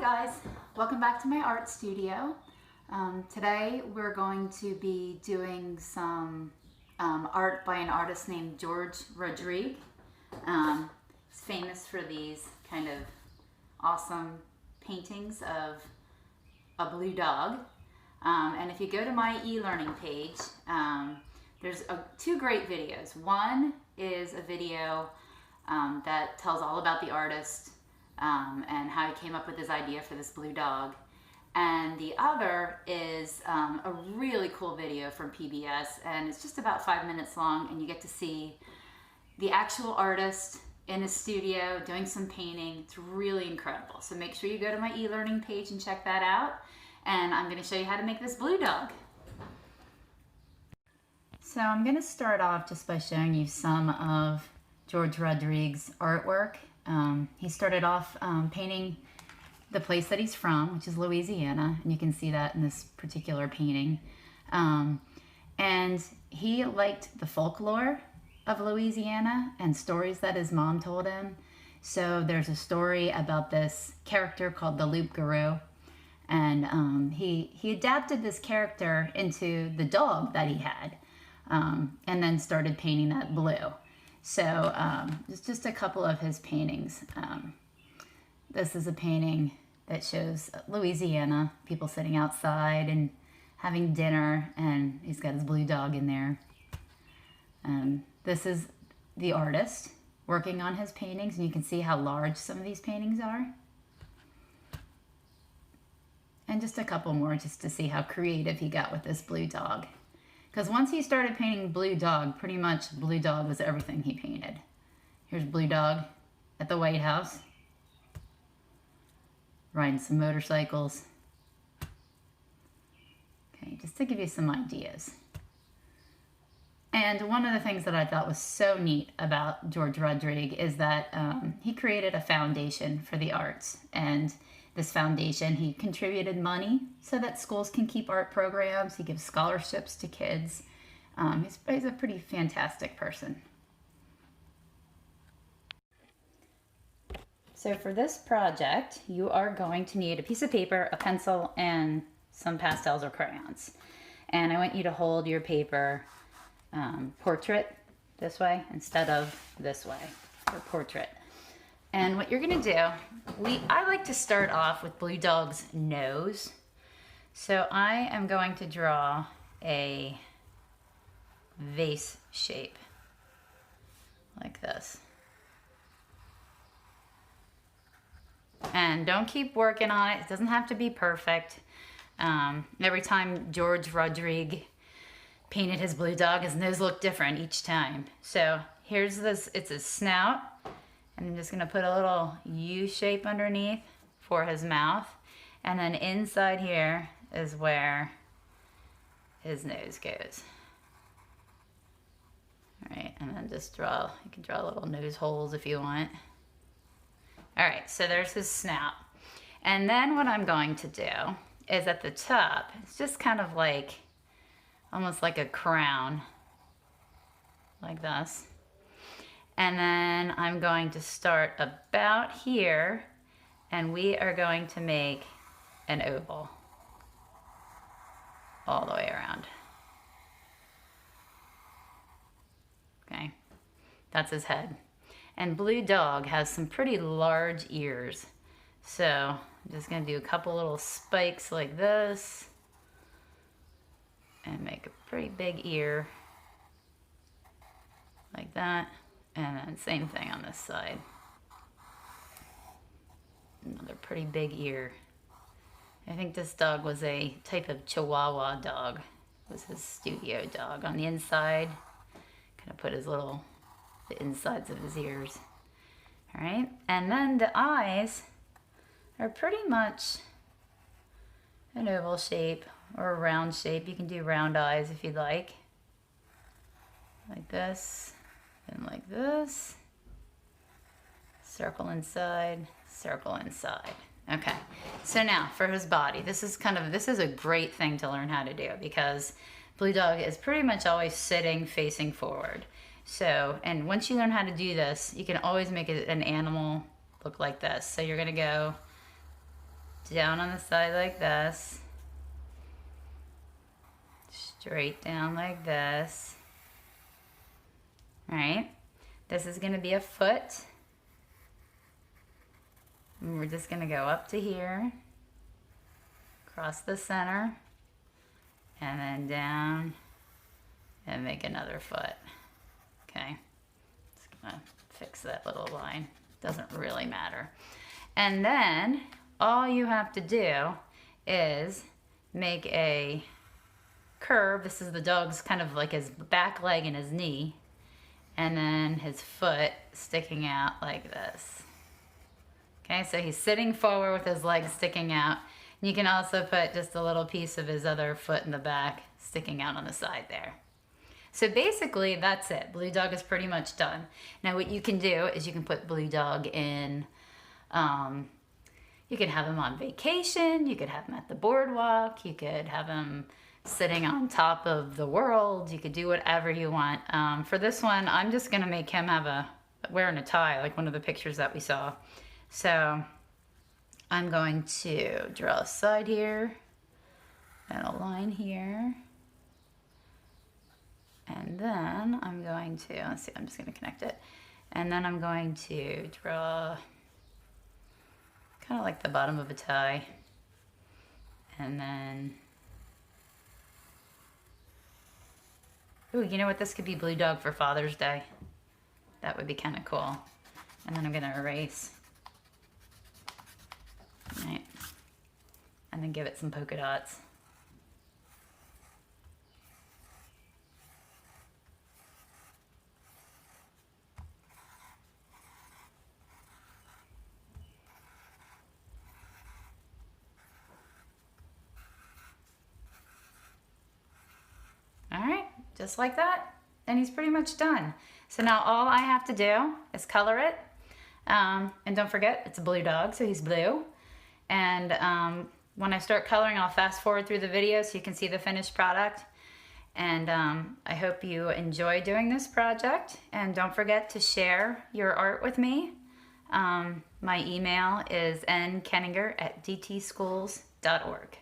guys, welcome back to my art studio. Today we're going to be doing some art by an artist named Rodrigue. He's famous for these kind of awesome paintings of a blue dog. And if you go to my e-learning page, there's two great videos. One is a video that tells all about the artist and how he came up with his idea for this blue dog. And the other is a really cool video from PBS, and it's just about 5 minutes long, and you get to see the actual artist in his studio doing some painting. It's really incredible. So make sure you go to my e-learning page and check that out. And I'm going to show you how to make this blue dog. So I'm going to start off just by showing you some of Rodrigue's artwork. He started off painting the place that he's from, which is Louisiana, and you can see that in this particular painting. And he liked the folklore of Louisiana and stories that his mom told him. So there's a story about this character called the loup-garou, and he adapted this character into the dog that he had, and then started painting that blue. So it's just a couple of his paintings. This is a painting that shows Louisiana, people sitting outside and having dinner, and he's got his blue dog in there. This is the artist working on his paintings, and you can see how large some of these paintings are. And just a couple more just to see how creative he got with this blue dog. Because once he started painting blue dog, pretty much blue dog was everything he painted. Here's blue dog at the White House, riding some motorcycles. Okay, just to give you some ideas. And one of the things that I thought was so neat about Rodrigue is that he created a foundation for the arts. And this foundation, he contributed money so that schools can keep art programs. He gives scholarships to kids. He's a pretty fantastic person. So for this project, you are going to need a piece of paper, a pencil, and some pastels or crayons. And I want you to hold your paper portrait this way instead of this way for portrait. And what you're gonna do, I like to start off with blue dog's nose. So I am going to draw a vase shape like this. And don't keep working on it. It doesn't have to be perfect. Every time Rodrigue painted his blue dog, his nose looked different each time. So here's this, it's a snout. And I'm just gonna put a little U shape underneath for his mouth. And then inside here is where his nose goes. All right, and then just you can draw little nose holes if you want. All right, so there's his snout. And then what I'm going to do is at the top, it's just kind of like, almost like a crown, like this. And then I'm going to start about here, and we are going to make an oval all the way around. Okay, that's his head. And blue dog has some pretty large ears. So I'm just gonna do a couple little spikes like this and make a pretty big ear like that. And then same thing on this side. Another pretty big ear. I think this dog was a type of Chihuahua dog. It was his studio dog. On the inside, kind of put the insides of his ears. All right, and then the eyes are pretty much an oval shape or a round shape. You can do round eyes if you'd like this. And like this, circle inside, circle inside. Okay, so now for his body, this is a great thing to learn how to do because blue dog is pretty much always sitting facing forward. So, and once you learn how to do this, you can always make an animal look like this. So you're gonna go down on the side like this, straight down like this. All right, this is gonna be a foot. And we're just gonna go up to here, across the center, and then down, and make another foot. Okay, just gonna fix that little line. Doesn't really matter. And then all you have to do is make a curve. This is the dog's kind of like his back leg and his knee, and then his foot sticking out like this. Okay, so he's sitting forward with his legs sticking out. And you can also put just a little piece of his other foot in the back sticking out on the side there. So basically that's it. Blue Dog is pretty much done. Now what you can do is you can put Blue Dog in, you could have him on vacation, you could have him at the boardwalk, you could have him sitting on top of the world, you could do whatever you want. For this one, I'm just gonna make him have wearing a tie, like one of the pictures that we saw. So I'm going to draw a side here and a line here. And then I'm going to, let's see, I'm just going to connect it. And then I'm going to draw kind of like the bottom of a tie. And then, ooh, you know what? This could be Blue Dog for Father's Day. That would be kind of cool. And then I'm going to erase. Right. And then give it some polka dots. All right, just like that, and he's pretty much done. So now all I have to do is color it, and don't forget, it's a Blue Dog, so he's blue. And when I start coloring, I'll fast forward through the video so you can see the finished product. And I hope you enjoy doing this project, and don't forget to share your art with me. My email is nkenninger@dtschools.org.